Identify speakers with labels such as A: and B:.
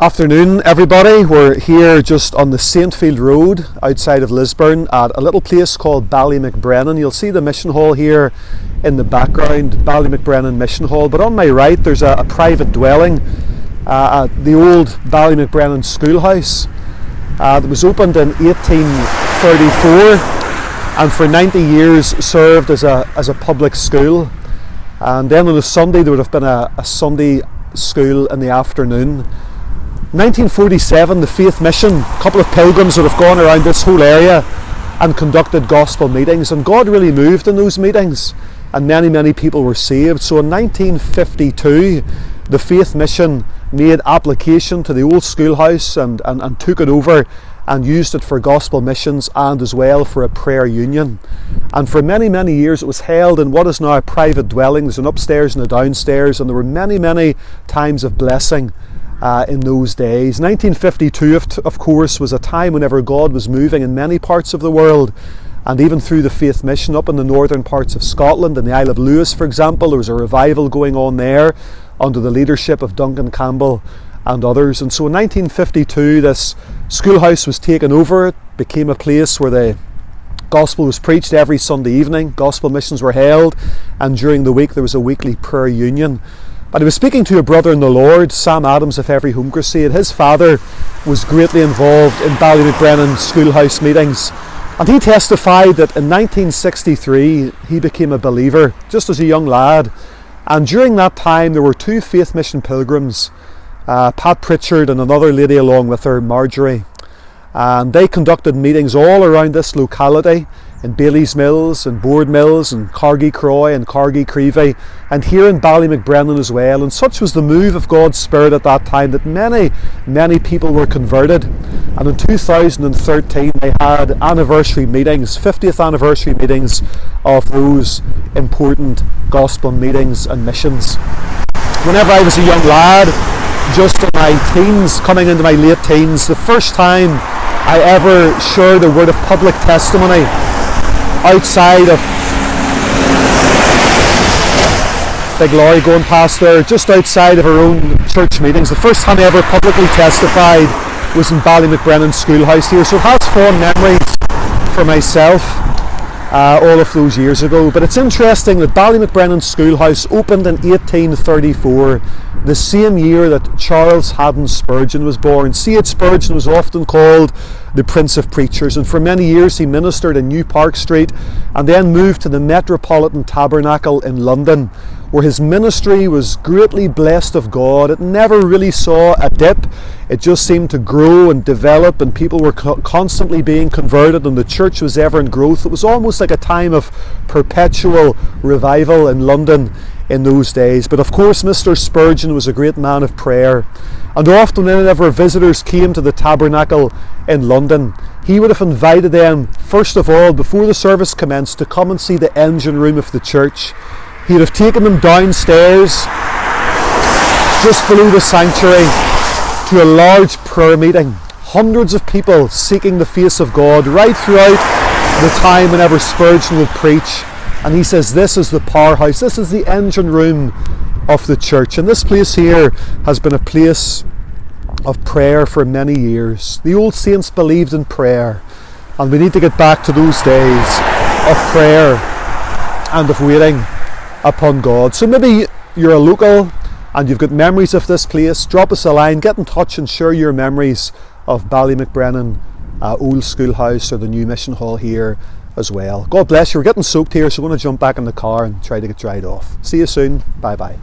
A: Afternoon, everybody. We're here just on the Saintfield Road outside of Lisburn at a little place called Ballymacbrennan. You'll see the mission hall here in the background, Ballymacbrennan Mission Hall. But on my right, there's a private dwelling, the old Ballymacbrennan Schoolhouse that was opened in 1834 and for 90 years served as a public school. And then on a Sunday, there would have been a Sunday school in the afternoon. 1947, the Faith Mission, a couple of pilgrims would have gone around this whole area and conducted gospel meetings, and God really moved in those meetings and many people were saved. So in 1952 the Faith Mission made application to the old schoolhouse and took it over and used it for gospel missions and as well for a prayer union. And for many years it was held in what is now a private dwelling. There's an upstairs and a downstairs, and there were many times of blessing in those days. 1952, of course, was a time whenever God was moving in many parts of the world, and even through the Faith Mission up in the northern parts of Scotland, in the Isle of Lewis, for example. There was a revival going on there under the leadership of Duncan Campbell and others. And so in 1952, this schoolhouse was taken over. It became a place where the gospel was preached every Sunday evening. Gospel missions were held, and during the week there was a weekly prayer union. And I was speaking to a brother in the Lord, Sam Adams of Every Home Crusade. His father was greatly involved in Ballymacbrennan schoolhouse meetings, and he testified that in 1963 he became a believer just as a young lad. And during that time there were two Faith Mission pilgrims, Pat Pritchard and another lady along with her, Marjorie, and they conducted meetings all around this locality, in Bailey's Mills and Board Mills and Cargie Croy and Cargie Creevy, and here in Ballymacbrennan as well. And such was the move of God's Spirit at that time that many people were converted. And in 2013 they had anniversary meetings, 50th anniversary meetings of those important gospel meetings and missions. Whenever I was a young lad, just in my teens, coming into my late teens, the first time I ever shared a word of public testimony outside of big lorry going past there, just outside of our own church meetings. The first time I ever publicly testified was in Ballymacbrennan Schoolhouse here, so it has fond memories for myself all of those years ago. But it's interesting that Ballymacbrennan Schoolhouse opened in 1834, the same year that Charles Haddon Spurgeon was born. C.H. Spurgeon was often called the Prince of Preachers, and for many years he ministered in New Park Street and then moved to the Metropolitan Tabernacle in London, where his ministry was greatly blessed of God. It never really saw a dip. It just seemed to grow and develop, and people were constantly being converted, and the church was ever in growth. It was almost like a time of perpetual revival in London in those days. But of course, Mr. Spurgeon was a great man of prayer, and often whenever visitors came to the tabernacle in London, he would have invited them, first of all, before the service commenced, to come and see the engine room of the church. He would have taken them downstairs, just below the sanctuary, to a large prayer meeting. Hundreds of people seeking the face of God right throughout the time whenever Spurgeon would preach. And he says, this is the powerhouse, this is the engine room of the church. And this place here has been a place of prayer for many years. The old saints believed in prayer, and we need to get back to those days of prayer and of waiting upon God. So maybe you're a local and you've got memories of this place. Drop us a line, get in touch and share your memories of Ballymacbrennan Old Schoolhouse or the new mission hall here as well. God bless you. We're getting soaked here, so we're going to jump back in the car and try to get dried off. See you soon. Bye bye.